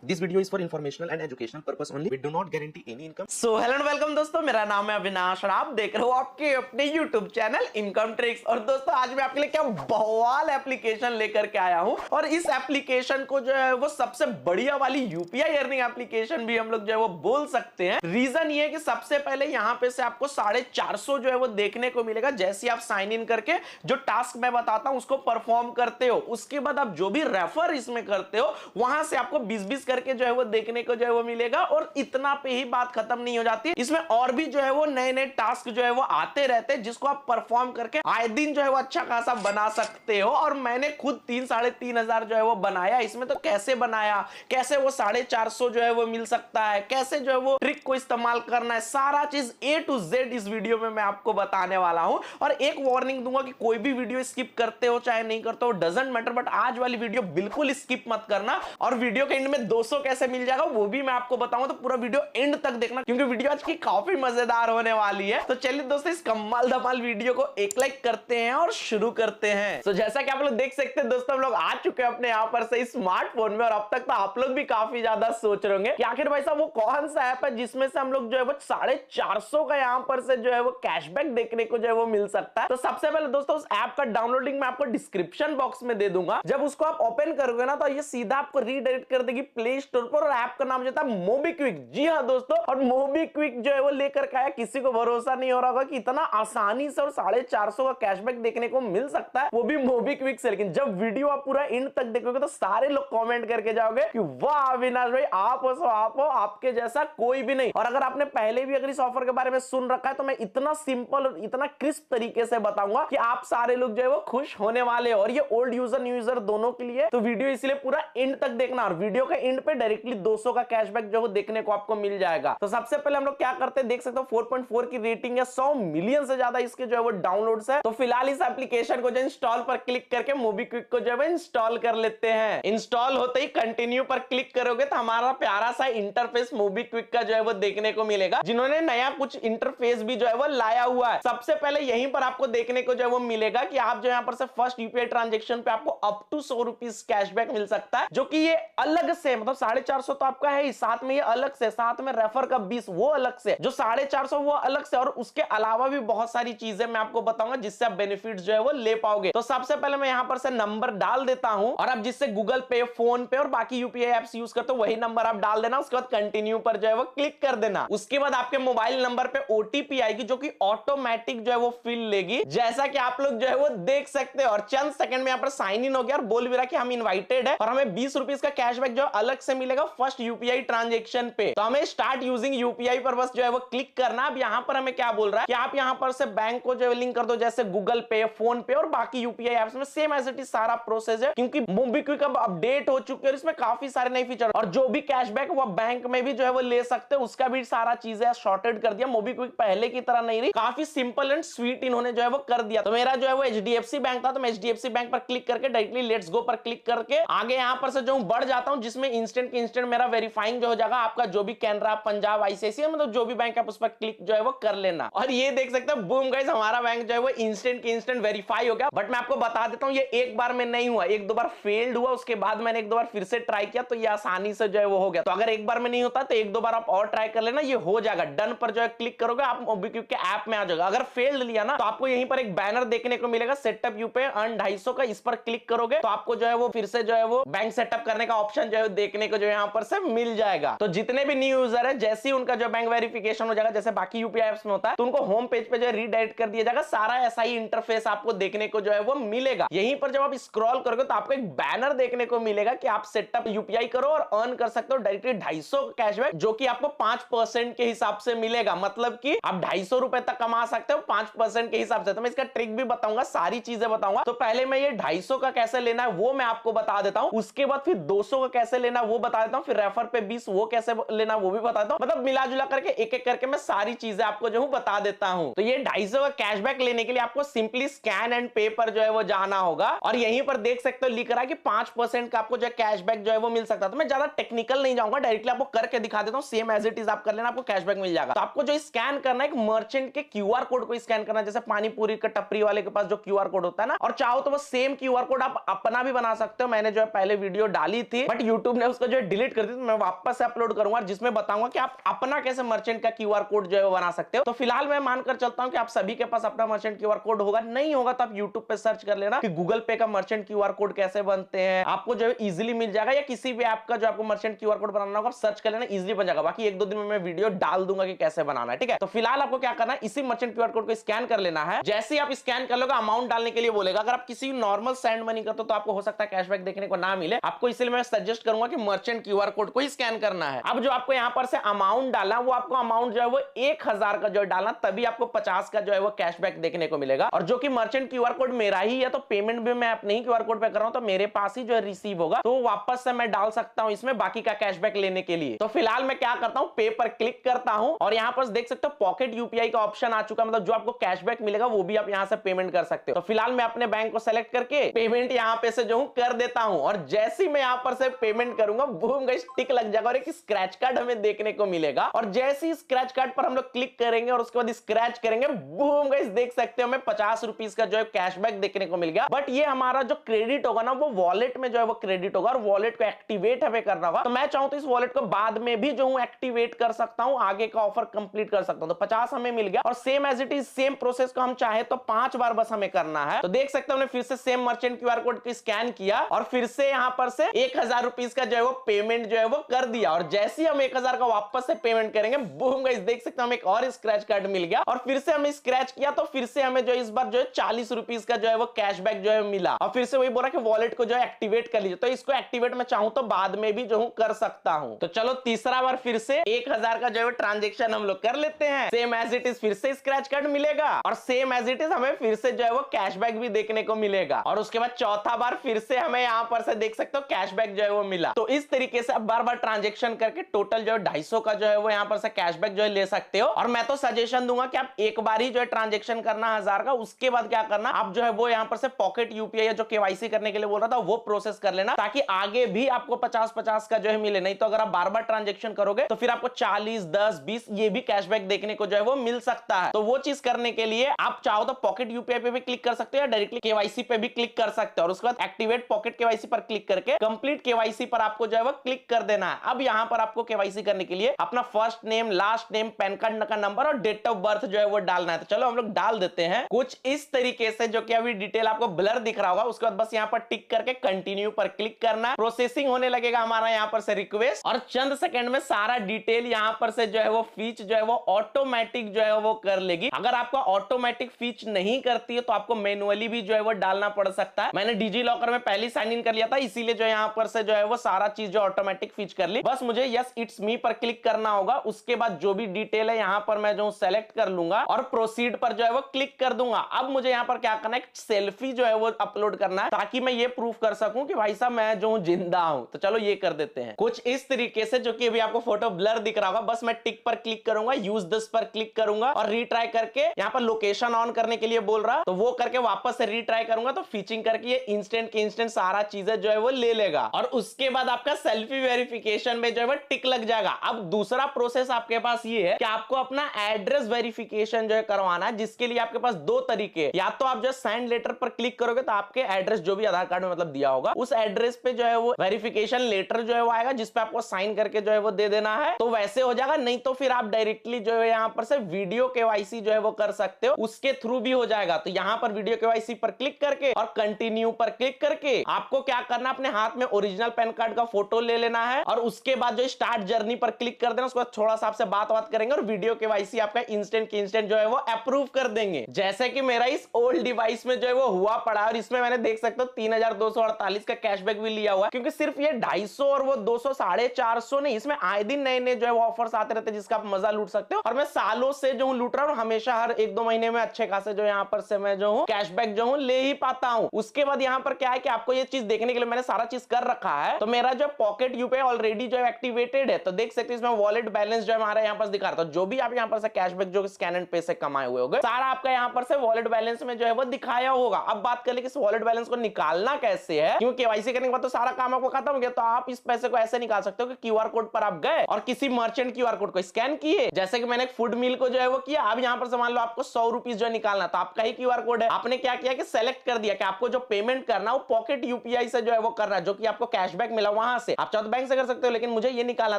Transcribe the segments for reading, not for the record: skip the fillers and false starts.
This video is for informational and educational purpose only. We do not guarantee any income. So hello and welcome दोस्तों, मेरा नाम है अविनाश और आप देख रहे हो आपके अपने YouTube चैनल इनकम ट्रिक्स। और दोस्तों आज मैं आपके लिए क्या बवाल एप्लीकेशन लेकर के आया हूं। और इस एप्लीकेशन को जो है वो सबसे बढ़िया वाली यूपीआई अर्निंग एप्लीकेशन भी हम लोग जो है वो बोल सकते हैं। रीजन ये है कि सबसे पहले यहाँ पे से आपको 450 जो है वो देखने को मिलेगा जैसे आप साइन इन करके जो टास्क मैं बताता हूं उसको परफॉर्म करते हो। उसके बाद आप जो भी रेफर इसमें करते हो वहां से आपको 20-20 करके जो है वो देखने को जो है वो मिलेगा। और इतना पे ही बात खत्म नहीं हो जाती, इसमें और भी जो है वो नए नए टास्क जो है वो आते रहते हैं जिसको आप परफॉर्म करके आए दिन जो है वो अच्छा खासा बना सकते हो। और मैंने खुद 3-3.5 हजार जो है वो बनाया इसमें। तो कैसे बनाया, कैसे वो 450 जो है वो मिल सकता है, कैसे जो है वो ट्रिक को इस्तेमाल करना है, सारा चीज A to Z इस वीडियो में मैं आपको बताने वाला हूं। और एक वार्निंग दूंगा कि कोई भी वीडियो स्किप करते हो चाहे नहीं करते हो डजंट मैटर, बट आज वाली वीडियो बिल्कुल स्किप मत करना। और वीडियो के एंड में 200 कैसे मिल जाएगा वो भी मैं आपको बताऊंगा, तो पूरा वीडियो एंड तक देखना क्योंकि वीडियो आज की काफी मजेदार होने वाली है। तो चलिए दोस्तों इस कमाल धमाल वीडियो को एक लाइक करते हैं और शुरू करते हैं। तो जैसा कि आप लोग देख सकते हैं दोस्तों, हम लोग आ चुके हैं अपने यहाँ पर से स्मार्टफोन में। और अब तक तो आप लोग भी काफी ज्यादा सोच रहे होंगे कि आखिर भाई साहब वो कौन सा ऐप है जिसमें से हम लोग जो है वो 450 का यहाँ पर से जो है वो कैशबैक देखने को जो है वो मिल सकता है। तो सबसे पहले दोस्तों उस ऐप का डाउनलोडिंग मैं आपको डिस्क्रिप्शन बॉक्स में दे दूंगा। जब उसको आप ओपन करोगे ना तो ये सीधा आपको रीडायरेक्ट कर देगी प्ले स्टोर पर। और ऐप का नाम जो है मोबीक्विक। जी हाँ दोस्तों, और मोबीक्विक जो है वो लेकर के आया। किसी को भरोसा नहीं हो रहा होगा कि इतना आसानी से और 450 का कैशबैक देखने को मिल सकता है, वो भी मोबीक्विक से। लेकिन जब वीडियो आप पूरा एंड तक देखोगे तो सारे लोग कमेंट करके जाओगे कि वाह अविनाश भाई आप हो सो आप हो, आपके जैसा कोई भी नहीं। और अगर आपने पहले भी अगर इस ऑफर के बारे में सुन रखा है तो मैं इतना सिंपल और इतना क्रिस्प तरीके से बताऊंगा कि आप सारे लोग जो है वो खुश होने वाले हो। और ये ओल्ड यूजर न्यू यूजर दोनों के लिए तो वीडियो इसलिए पूरा एंड तक देखना। और वीडियो के एंड पे डायरेक्टली 200 का कैशबैक जो देखने को आपको मिल जाएगा। तो सबसे पहले हम लोग क्या करते हैं, देख सकते हो 4.4 की रेटिंग है, 100 मिलियन से ज्यादा इसके जो है वो डाउनलोड्स है। तो फिलहाल इस एप्लीकेशन को जो इंस्टॉल पर क्लिक करके मोबीक्विक को जो है इंस्टॉल कर लेते हैं। इंस्टॉल होते ही कंटिन्यू पर क्लिक करोगे तो हमारा प्यारा सा इंटरफेस मोबीक्विक का जो है वो देखने को मिलेगा, जिन्होंने नया कुछ इंटरफेस भी जो है वो लाया हुआ है। सबसे पहले यहीं पर आपको देखने को जो है वो मिलेगा कि आप जो यहाँ पर से फर्स्ट यूपीआई ट्रांजेक्शन पे आपको अप टू 100 रुपीज कैशबैक मिल सकता है, जो कि ये अलग से मतलब 450 तो आपका है ही, साथ में ये अलग से, साथ में रेफर का 20 वो अलग से, जो 450 वो अलग से। और उसके अलावा भी बहुत सारी चीजें मैं आपको बताऊंगा जिससे आप बेनिफिट्स जो है वो ले पाओगे। तो सबसे पहले मैं यहां पर से नंबर डाल देता हूं और आप जिससे गूगल पे, फोन पे और बाकी यूपीआई एप्स यूज करते हो वही नंबर आप डाल देना। उसके बाद कंटिन्यू पर जो है वो क्लिक कर देना। उसके बाद आपके मोबाइल नंबर पे ओटीपी आएगी जो कि ऑटोमेटिक जो है वो फिल लेगी, जैसा कि आप लोग जो है वो देख सकते हो। और चंद सेकंड में यहां पर साइन इन हो गया और बोल भी रहा कि हम इनवाइटेड है और हमें 20 रुपीज का कैशबैक जो अलग से मिलेगा फर्स्ट यूपीआई ट्रांजेक्शन पे। तो हमें स्टार्ट यूजिंग यूपीआई पर बस जो है वो क्लिक करना। अब यहां पर हमें क्या बोल रहा है कि आप यहां पर से बैंक को जो है लिंक कर दो, जैसे गूगल पे, फोन पे और बाकी यूपीआई एप्स में सेम एज इट इज सारा प्रोसेस है, क्योंकि मोबीक्विक अब अपडेट हो चुके हैं और इसमें काफी सारे नए फीचर। और जो भी कैशबैक वो बैंक में भी जो है वो ले सकते हैं, उसका भी सारा चीजें सॉर्टेड कर दिया। मोबीक्विक पहले की तरह नहीं रही, काफी सिंपल एंड स्वीट इन्होंने जो है वो कर दिया। तो मेरा जो है वो एचडीएफसी बैंक था, तो मैं एचडीएफसी बैंक पर क्लिक करके डायरेक्टली लेट्स गो पर क्लिक करके आगे यहां पर से जो बढ़ जाता हूं, जिसमें इंस्टेंट के इंस्टेंट मेरा वेरीफाइंग जो हो जाएगा। आपका जो भी कैनरा, पंजाब, आईसीआईसीआई मतलब जो भी बैंक है उस पर क्लिक जो है वो कर लेना। और ये देख सकते हो बूम गाइस, हमारा बैंक जो है वो इंस्टेंट के इंस्टेंट वेरीफाई हो गया। बट मैं आपको बता देता हूं ये एक बार में नहीं हुआ, एक दो बार फेल्ड हुआ, उसके बाद मैंने एक दो बार फिर से ट्राई किया तो ये आसानी से जो है वो हो गया। तो अगर एक बार में नहीं होता तो एक दो बार आप और ट्राई कर लेना, ये हो जाएगा। डन पर जो है क्लिक करोगे आप मोबीक्विक के ऐप में आ जाएगा। अगर फेल्ड लिया ना तो आपको यहीं पर एक बैनर देखने को मिलेगा, सेटअप यूपीआई अर्न 250 का। इस पर क्लिक करोगे तो आपको जो है वो फिर से जो है वो बैंक सेटअप करने का ऑप्शन जो है देखने को जो यहाँ पर से मिल जाएगा। तो जितने भी न्यू यूजर है, जैसे ही उनका जो बैंक वेरिफिकेशन हो जाएगा जैसे बाकी यूपीआई एप्स में होता है, तो उनको होम पेज पे जो है रीडायरेक्ट कर दिया जाएगा। सारा ऐसा ही इंटरफेस आपको देखने को जो है वो मिलेगा। यहीं पर जब आप स्क्रॉल करोगे तो आपको एक बैनर देखने को मिलेगा कि आप सेटअप यूपीआई करो और अर्न कर सकते हो डायरेक्टली 250 कैशबैक, जो कि आपको 5% के हिसाब से मिलेगा। मतलब कि आप 250 रुपए तक कमा सकते हो 5% के हिसाब से। तो मैं इसका ट्रिक भी बताऊंगा, सारी चीजें बताऊंगा। तो पहले मैं ये 250 का कैसे लेना है वो मैं आपको बता देता हूं, उसके बाद फिर 200 का कैसे लेना वो बता देता हूं, फिर रेफर पे 20 वो कैसे लेना वो भी बताता हूं। मतलब मिला जुला करके एक एक करके मैं सारी चीजें आपको जो हूं बता देता हूं। तो ये 250 का कैशबैक लेने के लिए आपको सिंपली स्कैन एंड पे पर जो है वो जाना होगा। और यहीं पर देख सकते हो लिख रहा है कि 5% का आपको जो कैशबैक जो है वो मिल सकता है। तो मैं ज्यादा टेक्निकल नहीं जाऊंगा, डायरेक्टली आपको करके दिखा देता हूं, सेम एज इट इज आप कर लेना, आपको कैशबैक मिल जाएगा। तो आपको जो स्कैन करना है, एक मर्चेंट के क्यूआर कोड को स्कैन करना है, जैसे पानीपुरी का टपरी वाले के पास जो क्यूआर कोड होता है ना। और चाहो तो वो सेम क्यूआर कोड आप अपना भी बना सकते हो। मैंने जो है पहले वीडियो डाली थी बट यूट्यूब ने उसको जो है डिलीट कर दी, तो मैं वापस से अपलोड करूंगा जिसमें बताऊंगा कि आप अपना कैसे मर्चेंट का क्यूआर कोड जो है बना सकते हो। तो फिलहाल मैं मानकर चलता हूं कि आप सभी के पास अपना मर्चेंट क्यूआर कोड होगा, नहीं होगा तो आप यूट्यूब पे सर्च कर लेना कि गूगल पे का मर्चेंट क्यूआर कोड कैसे बनते हैं, आपको जो है इजीली मिल जाएगा, या किसी भी ऐप का जो आपको मर्चेंट क्यूआर कोड बनाना होगा सर्च कर लेना, इजीली बन जाएगा। बाकी एक दो दिन में मैं वीडियो डाल दूंगा कि कैसे बनाना है, ठीक है। तो फिलहाल आपको क्या करना है, इसी मर्चेंट क्यूआर कोड को स्कैन कर लेना है। जैसे ही आप स्कैन कर लोगे अमाउंट डालने के लिए बोलेगा। अगर आप किसी नॉर्मल सेंड मनी करते हो तो आपको हो सकता है कैशबैक देखने को ना मिले आपको, इसलिए मैं सजेस्ट करूंगा कि मर्चेंट क्यूआर कोड को ही स्कैन करना है। अब जो आपको यहां पर से अमाउंट डालना, वो आपको अमाउंट जो है वो 1000 का जो है डालना, तभी आपको 50 का जो है वो कैशबैक देखने को मिलेगा। और जो कि मर्चेंट क्यूआर कोड मेरा ही है, तो पेमेंट भी मैं अपने ही क्यूआर कोड पे कर रहा हूं, तो मेरे पास ही जो है रिसीव होगा, तो वापस से मैं डाल सकता हूं इसमें बाकी का कैशबैक लेने के लिए। तो फिलहाल मैं क्या करता हूं, पे पर क्लिक करता हूं और यहां पर देख सकते हो पॉकेट यूपीआई का ऑप्शन आ चुका है, मतलब जो आपको कैशबैक मिलेगा वो भी आप यहां से पेमेंट कर सकते हो। तो फिलहाल मैं अपने बैंक को सेलेक्ट करके पेमेंट यहां पे से जो हूं कर देता हूं, और जैसे ही मैं यहां पर से पेमेंट करूंगा, बूम गाइस टिक लग जाएगा और एक स्क्रैच कार्ड हमें देखने को मिलेगा। और जैसे ही स्क्रैच कार्ड पर हम लोग क्लिक करेंगे और उसके बाद स्क्रैच करेंगे, बूम गाइस देख सकते हो हमें 50 रुपीस का जो है कैशबैक देखने को मिल गया। बट ये हमारा जो क्रेडिट होगा ना, वो वॉलेट में जो है वो क्रेडिट होगा, और वॉलेट को एक्टिवेट हमें करना होगा। तो मैं चाहूं तो इस वॉलेट को बाद में भी जो हूं एक्टिवेट कर सकता हूं, आगे का ऑफर कंप्लीट कर सकता हूं। तो 50 हमें मिल गया, और same as it is same process को हम चाहे तो 5 बार बस हमें करना है। तो देख सकते हो हमने फिर से सेम मर्चेंट क्यूआर कोड को स्कैन किया और फिर से यहां पर से 1000 रुपीस का जो है वो पेमेंट जो है वो कर दिया। और जैसे ही हम 1000 का वापस से पेमेंट करेंगे, बूम गाइस देख सकते हैं हमें एक और स्क्रैच कार्ड मिल गया, और फिर से हमें स्क्रैच किया तो फिर से हमें जो इस बार जो है 40 रुपीस का जो है वो कैशबैक जो है मिला। और फिर से वही बोला कि वॉलेट को जो है एक्टिवेट कर लीजिए। तो इसको एक्टिवेट मैं चाहूं तो बाद में भी जो हूं कर सकता हूं। तो चलो तीसरा बार फिर से 1000 का जो है ट्रांजेक्शन हम लोग कर लेते हैं। सेम एज इट इज फिर से स्क्रैच कार्ड मिलेगा, और सेम एज इट इज हमें फिर से जो है वो कैशबैक भी देखने को मिलेगा। और उसके बाद चौथा बार फिर से हमें यहां पर से देख सकते हो कैशबैक जो है वो मिला। तो इस तरीके से आप बार बार ट्रांजेक्शन करके टोटल जो है 250 का जो है वो यहां पर से कैशबैक जो है ले सकते हो। और मैं तो सजेशन दूंगा कि आप एक बार ही जो है ट्रांजेक्शन करना 1000 का, उसके बाद क्या करना, आप जो है वो यहां पर से पॉकेट यूपीआई जो केवाईसी करने के लिए बोल रहा था वो प्रोसेस कर लेना, ताकि आगे भी आपको 50-50 का जो है मिले। नहीं तो अगर आप बार बार ट्रांजेक्शन करोगे तो फिर आपको 40, 10, 20 ये भी कैशबैक देखने को जो है वो मिल सकता है। तो वो चीज करने के लिए आप चाहो तो पॉकेट यूपीआई पे भी क्लिक कर सकते हो, या डायरेक्टली केवाईसी पे भी क्लिक कर सकते हो। और उसके बाद एक्टिवेट पॉकेट केवाईसी पर क्लिक करके कंप्लीट केवाईसी पर आपको जो है वो क्लिक कर देना है। अब यहां पर आपको केवाईसी करने के लिए अपना first name, last name, pan card का नंबर और डेट ऑफ बर्थ जो है वो डालना है। तो चलो हम लोग डाल देते हैं कुछ इस तरीके से, जो कि अभी डिटेल आपको ब्लर दिख रहा होगा। उसके बाद बस यहां पर टिक करके कंटिन्यू पर क्लिक करना है। प्रोसेसिंग होने लगेगा हमारा यहां पर से रिक्वेस्ट, और चंद सेकंड में सारा डिटेल यहां पर से जो है वो फीच जो है वो ऑटोमेटिक जो है वो कर लेगी। अगर आपको ऑटोमेटिक फीच नहीं करती है तो आपको मैनुअली भी जो है वो डालना पड़ सकता है। मैंने डिजी लॉकर में पहले साइन इन कर लिया था, इसीलिए जो यहां पर से जो है वो सारा चीज जो ऑटोमेटिक फीच कर ली। बस मुझे यस इट्स मी पर क्लिक करना होगा। उसके बाद जो भी डिटेल है यहां पर मैं जो सेलेक्ट कर लूंगा और प्रोसीड पर जो है वो क्लिक कर दूंगा। अब मुझे यहां पर क्या करना है, सेल्फी जो है वो अपलोड करना है, ताकि मैं ये प्रूफ कर सकूं कि भाई साहब मैं जो हूं जिंदा हूं। तो चलो ये कर देते हैं कुछ इस तरीके से, जो कि अभी आपको फोटो ब्लर दिख रहा होगा। बस मैं टिक पर क्लिक करूंगा, यूज दिस पर क्लिक करूंगा और रीट्राई करके यहां पर लोकेशन ऑन करने के लिए बोल रहा, तो वो करके वापस से रीट्राई करूंगा, तो फीचिंग करके ये इंस्टेंट के इंस्टेंट सारा चीजें जो है वो ले लेगा। और उसके बाद आपका सेल्फी वेरिफिकेशन में जो है वो टिक लग जाएगा। अब दूसरा प्रोसेस आपके पास ये है कि आपको अपना एड्रेस वेरिफिकेशन जो है करवाना है, जिसके लिए आपके पास दो तरीके, या तो आप जो साइन लेटर पर क्लिक करोगे तो आपके एड्रेस जो भी आधार कार्ड में मतलब दिया होगा उस एड्रेस पे जो है वो वेरिफिकेशन लेटर जो है वो आएगा, जिसपे आपको साइन करके जो है वो दे देना है, तो वैसे हो जाएगा। नहीं तो फिर आप डायरेक्टली जो है यहां पर से वीडियो केवाईसी जो है वो कर सकते हो, उसके थ्रू भी हो जाएगा। तो यहां पर वीडियो केवाईसी पर क्लिक करके और कंटिन्यू पर क्लिक करके आपको क्या करना, अपने हाथ में ओरिजिनल पैन कार्ड का फोटो ले लेना है, और उसके बाद जो स्टार्ट जर्नी पर क्लिक कर देना। उसके बाद थोड़ा सा आपसे बात करेंगे और वीडियो केवाईसी आपका इंस्टेंट के इंस्टेंट जो है वो अप्रूव कर देंगे। जैसे कि मेरा इस ओल्ड डिवाइस में जो है वो हुआ पड़ा, और इसमें मैंने देख सकते हो 3248 का कैशबैक भी लिया हुआ, क्योंकि सिर्फ ये 250 और वो 200 450 नहीं, इसमें आए दिन नए नए जो है वो ऑफर्स आते रहते हैं, जिसका आप मजा लूट सकते हो। और मैं सालों से जो हूं लूट रहा हूं, हमेशा हर 1-2 महीने में अच्छे खासे जो यहां पर से मैं जो हूं कैशबैक जो हूं ले ही पाता हूं। उसके बाद यहां पर क्या है कि आपको ये चीज देखने के लिए मैंने सारा चीज कर रखा है। तो मेरा जो पॉकेट यूपीआई ऑलरेडी जो है एक्टिवेटेड है, तो देख सकते हैं इसमें वॉलेट बैलेंस जो हमारा यहां पर दिखा रहा था। जो भी आप यहां पर से कैशबैक जो स्कैन एंड पे से कमाए हुए होंगे, सारा आपका यहां पर से वॉलेट बैलेंस में जो है वो दिखाया होगा। अब बात कर ले कि इस वॉलेट बैलेंस को निकालना कैसे है, क्योंकि केवाईसी करने के बाद तो सारा काम आपको खत्म हो गया। तो आप इस पैसे को ऐसे निकाल सकते हो कि क्यूआर कोड पर आप गए और किसी मर्चेंट क्यूआर कोड को स्कैन किए, जैसे कि मैंने एक फूड मील को जो है वो किया। अब यहां पर मान लो आपको 100 रुपीस जो निकालना, तो आपका ही क्यूआर कोड है। आपने क्या किया कि सेलेक्ट कर दिया कि आपको जो पेमेंट करना वो पॉकेट यूपीआई से जो है वो करना, जो कि आपको कैशबैक मिला, वहां वहां से आप चाहो तो बैंक से कर सकते हो, लेकिन मुझे ये निकालना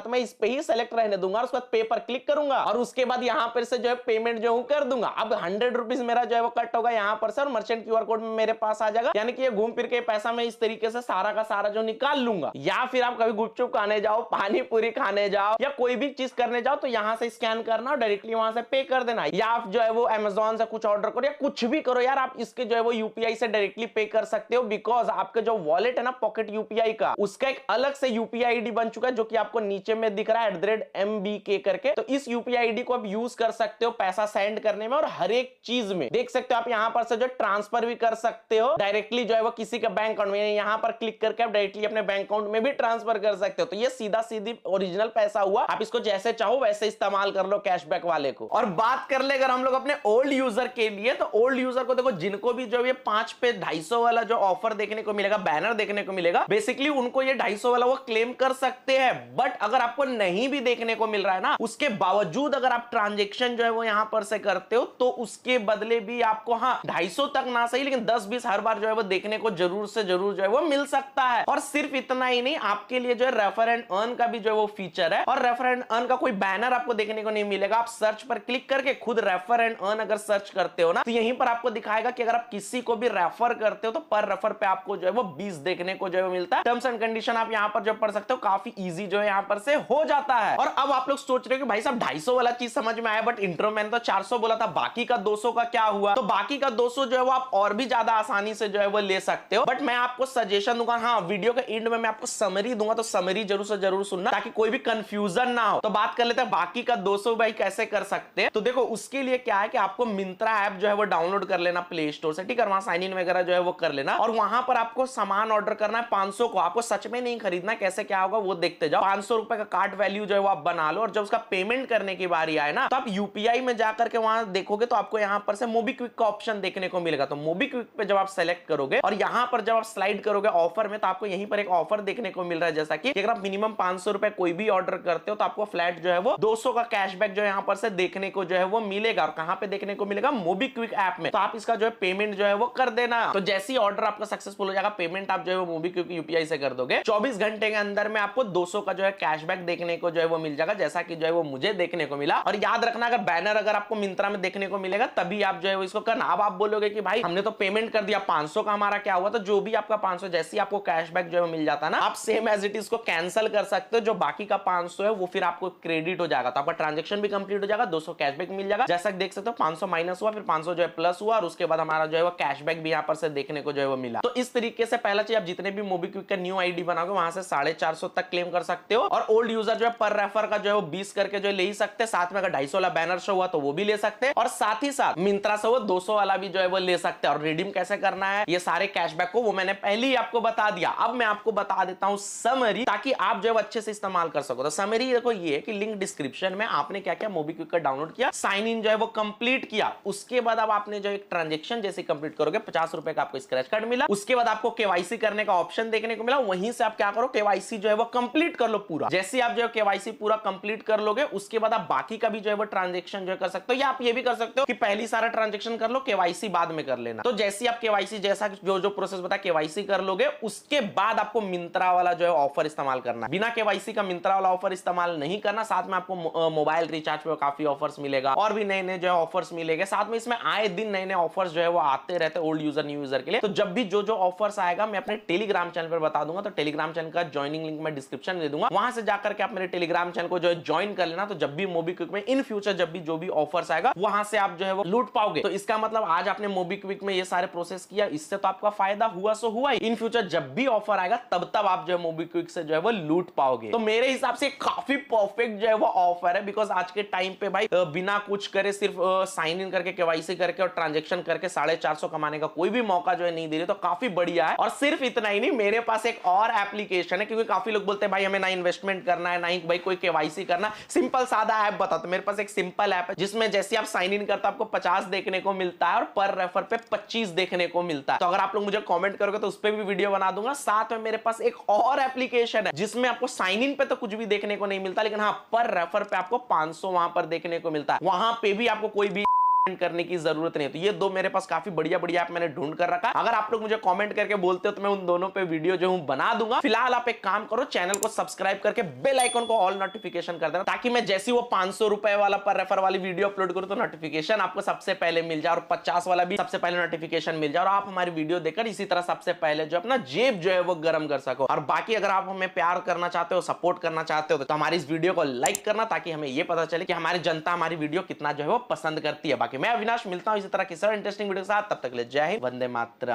तो मैं इस पे ही सेलेक्ट रहने दूंगा और उसके बाद पे पर क्लिक करूंगा और उसके बाद यहां पर से जो है पेमेंट जो कर दूंगा। अब 100 रुपीज मेरा जो है वो कट होगा यहां पर से और मर्चेंट क्यूआर कोड में मेरे पास आ जाएगा, यानी कि ये घूम फिर के पैसा मैं इस तरीके से सारा का सारा जो निकाल लूंगा। या फिर आप कभी गुपचुप खाने जाओ, पानी पूरी खाने जाओ या कोई भी चीज करने जाओ तो यहां से स्कैन करना और डायरेक्टली वहां से पे कर देना, या आप जो है वो अमेजोन से कुछ ऑर्डर करो या कुछ भी करो यार, आप इसके जो है वो यूपीआई से डायरेक्टली पे कर सकते हो। बिकॉज आपका जो वॉलेट है ना पॉकेट यूपीआई का, उसका एक अलग से यूपीआई आईडी बन चुका है जो कि आपको नीचे में दिख रहा है @MBK करके। तो इस यूपीआई आईडी को आप यूज कर सकते हो पैसा सेंड करने में और हर एक चीज में देख सकते हो। आप यहां पर से जो ट्रांसफर भी कर सकते हो डायरेक्टली जो है वो किसी का बैंक अकाउंट में, यहां पर क्लिक करके आप डायरेक्टली अपने बैंक अकाउंट में भी ट्रांसफर कर सकते हो। तो ये सीधा सीधी ओरिजिनल पैसा हुआ, आप इसको जैसे चाहो वैसे इस्तेमाल कर लो कैशबैक वाले को। और बात कर ले अगर हम लोग अपने ओल्ड यूजर के लिए, तो ओल्ड यूजर को देखो जिनको भी जो ये 5 पे 250 वाला जो ऑफर देखने को मिलेगा, बैनर देखने को मिलेगा, बेसिकली उनको ये 250 वाला वो क्लेम कर सकते हैं। बट अगर आपको नहीं भी देखने को मिल रहा है ना, उसके बावजूद अगर आप ट्रांजेक्शन जो है वो यहां पर से करते हो तो उसके बदले भी आपको 250 तक ना सही लेकिन 10-20 हर बार जो है वो देखने को जरूर से जरूर जो है वो मिल सकता है। और सिर्फ इतना ही नहीं, आपके लिए जो है रेफर एंड अर्न का भी जो है वो फीचर है और रेफर एंड अर्न का कोई बैनर आपको देखने को नहीं मिलेगा। आप सर्च पर क्लिक करके खुद रेफर एंड अर्न अगर सर्च करते हो ना तो यहीं पर आपको दिखाएगा कि अगर आप किसी को भी रेफर करते हो तो पर रेफर पे आपको जो है वो 20 देखने को जो है मिलता है। टर्म्स एंड कंडीशन आप यहां पर जो पढ़ सकते हो, काफी इजी जो है यहां पर से हो जाता है। और अब आप लोग सोच रहे हो कि भाई साहब 250 वाला चीज समझ में आया बट इंट्रो मैंने तो 400 बोला था, बाकी का 200 का क्या हुआ? तो बाकी का 200 जो है वो आप और भी ज्यादा आसानी से जो है वो ले सकते हो। बट मैं आपको सजेशन दूंगा, हाँ वीडियो के एंड में मैं आपको समरी दूंगा तो समरी जरूर से जरूर सुनना ताकि कोई भी कंफ्यूजन ना हो। तो बात कर लेते हैं बाकी का 200 भाई कैसे कर सकते हैं। तो देखो उसके लिए क्या है कि आपको मिंत्रा ऐप जो है वो डाउनलोड कर लेना प्ले स्टोर से, ठीक है, वहां साइन इन वगैरह जो है वो कर लेना और वहां पर आपको सामान ऑर्डर करना है 500 को। आपको सच में नहीं खरीदना, कैसे क्या होगा वो देखते जाओ। 500 रुपए का कार्ट वैल्यू जो है वो आप बना लो और जब उसका पेमेंट करने की बारी आए ना तो आप यूपीआई में जाकर के वहां देखोगे तो आपको यहां पर से मोबीक्विक का ऑप्शन देखने को मिलेगा। तो मोबीक्विक पे जब आप सेलेक्ट करोगे और यहां पर जब आप स्लाइड करोगे ऑफर में तो आपको यहीं पर एक ऑफर देखने को मिल रहा है, जैसा कि अगर आप मिनिमम 500 रुपए कोई भी ऑर्डर करते हो तो आपको फ्लैट जो है वो 200 का कैशबैक जो यहां पर से देखने को जो है वो मिलेगा। और कहां पे देखने को मिलेगा? मोबीक्विक ऐप में। तो आप इसका जो है पेमेंट जो है वो कर देना। तो जैसे ही ऑर्डर आपका सक्सेसफुल हो जाएगा, पेमेंट आप जो है वो मोबीक्विक यूपीआई से कर दोगे, 24 घंटे के अंदर में आपको 200 का जो है कैशबैक देखने को जो है वो मिल जाएगा, जैसा कि जो है वो मुझे देखने को मिला। और याद रखना अगर बैनर अगर आपको मिंत्रा में देखने को मिलेगा तभी आप जो है वो इसको करना। अब आप बोलोगे कि भाई हमने तो पेमेंट कर दिया 500 का, हमारा क्या हुआ? तो जो भी आपका 500 जैसे आपको कैशबैक जो है मिल जाता है ना, आप सेम एज इट इज को कैंसिल कर सकते हो। जो बाकी का 500 है वो फिर आपको क्रेडिट हो जाएगा, तो आपका ट्रांजेक्शन भी कंप्लीट हो जाएगा, 200 कैशबैक मिल जाएगा। जैसा कि देख सकते हो 500 माइनस हुआ, फिर 500 जो है प्लस हुआ और उसके बाद हमारा जो है वो कैशबैक भी यहाँ पर से देखने को जो है वो मिला। तो इस तरीके से पहला चीज, आप जितने भी मोबीक्विक का न्यू आईडी बनाओगे वहां से 450 तक क्लेम कर सकते हो। और ओल्ड यूजर जो है पर रेफर का जो है वो 20 करके जो है ले ही सकते हैं। साथ में अगर 250 वाला बैनर शो हुआ तो वो भी ले सकते हैं और साथ ही साथ मिंत्रा से वो 200 वाला भी जो है वो ले सकते हैं। और रिडीम कैसे करना है ये सारे कैशबैक को वो मैंने पहले ही आपको बता दिया। अब मैं आपको बता देता हूं समरी, ताकि आप जो है अच्छे से इस्तेमाल कर सको। तो समरी देखो ये है कि लिंक डिस्क्रिप्शन में आपने क्या क्या मोबीक्विक का डाउनलोड किया, साइन इन जो है वो कंप्लीट किया, उसके बाद अब आपने जो एक ट्रांजेक्शन जैसे कंप्लीट करोगे 50 रुपए का आपको स्क्रैच कार्ड मिला। उसके बाद आपको केवाईसी करने का ऑप्शन देखने को मिला, वहीं से आप क्या करो केवाईसी जो है वो कंप्लीट कर लो पूरा। जैसे आप जो है केवाईसी पूरा कंप्लीट कर लोगे उसके बाद आप बाकी का भी जो है वो ट्रांजेक्शन जो है कर सकते हो, या आप ये भी कर सकते हो कि पहली सारा ट्रांजेक्शन कर लो, केवाईसी बाद में कर लेना। तो जैसे आप केवाईसी जैसा जो प्रोसेस बता केवाईसी कर लोगे उसके बाद आपको मिंत्रा वाला जो है ऑफर इस्तेमाल करना। बिना केवाईसी का मिंत्रा वाला ऑफर इस्तेमाल नहीं करना। साथ में आपको मोबाइल रिचार्ज पे काफी ऑफर्स मिलेगा और भी नए नए जो है ऑफर्स मिलेंगे। साथ में इसमें आए दिन नए नए ऑफर्स जो है वो आते रहते हैं ओल्ड यूजर न्यू यूजर के लिए। तो जब भी जो जो ऑफर्स आएगा मैं अपने टेलीग्राम चैनल पर बता दूंगा। तो टेलीग्राम चैनल का ज्वाइनिंग लिंक मैं डिस्क्रिप्शन में दे दूंगा, वहां से जाकर के आप मेरे टेलीग्राम चैनल को जो है ज्वाइन कर लेना। तो जब भी मोबीक्विक में इन फ्यूचर जब भी जो भी ऑफर्स आएगा वहां से आप जो है वो लूट पाओगे। तो इसका मतलब आज आपने मोबीक्विक में ये सारे प्रोसेस किया, इससे तो आपका फायदा हुआ सो हुआ ही। इन फ्यूचर जब भी ऑफर आएगा तब तब आप जो है मोबीक्विक से जो है वो लूट पाओगे। तो मेरे हिसाब से काफी परफेक्ट जो है वो ऑफर है, बिकॉज आज के टाइम पे भाई बिना कुछ करे सिर्फ साइन इन करके केवाईसी करके और ट्रांजेक्शन करके 450 कमाने का कोई भी मौका जो है नहीं दे रही। तो काफी बढ़िया है। और सिर्फ इतना ही नहीं, मेरे पास एक और एप्लीकेशन है, क्योंकि काफी लोग बोलते हैं भाई हमें ना इन्वेस्टमेंट करना है ना ही भाई कोई केवाईसी करना, सिंपल सादा ऐप बता। तो मेरे पास एक सिंपल ऐप है जिसमें जैसे आप साइन इन करते हो आपको 50 देखने को मिलता है और पर रेफर पे 25 देखने को मिलता है। तो अगर आप लोग मुझे कमेंट करोगे तो उस पर भी वीडियो बना दूंगा। साथ में मेरे पास एक और एप्लीकेशन है जिसमें आपको साइन इन पे तो कुछ भी देखने को नहीं मिलता, लेकिन हाँ पर रेफर पे आपको 500 वहां पर देखने को मिलता है। वहां पे भी आपको कोई भी करने की जरूरत नहीं है। तो ये दो मेरे पास काफी बढ़िया बढ़िया ऐप मैंने ढूंढ कर रखा है। अगर आप लोग मुझे कमेंट करके बोलते हो तो मैं उन दोनों पे वीडियो जो हूं बना दूंगा। फिलहाल आप एक काम करो, चैनल को सब्सक्राइब करके बेल आइकन को ऑल नोटिफिकेशन कर देना, ताकि मैं जैसी वो 500 रुपए वाला पर रेफर वाली वीडियो अपलोड करूं तो नोटिफिकेशन आपको सबसे पहले मिल जाए, और 50 वाला भी सबसे पहले नोटिफिकेशन मिल जाए, और आप हमारी वीडियो देखकर इसी तरह सबसे पहले जो अपना जेब जो है वो गर्म कर सको। और बाकी अगर आप हमें प्यार करना चाहते हो, सपोर्ट करना चाहते हो, तो हमारी इस वीडियो को लाइक करना, ताकि हमें यह पता चले कि हमारी जनता हमारी वीडियो कितना जो है वो पसंद करती है। बाकी मैं अविनाश मिलता हूं इसी तरह किसी और इंटरेस्टिंग वीडियो के साथ, तब तक ले जय हिंद, वंदे मातरम।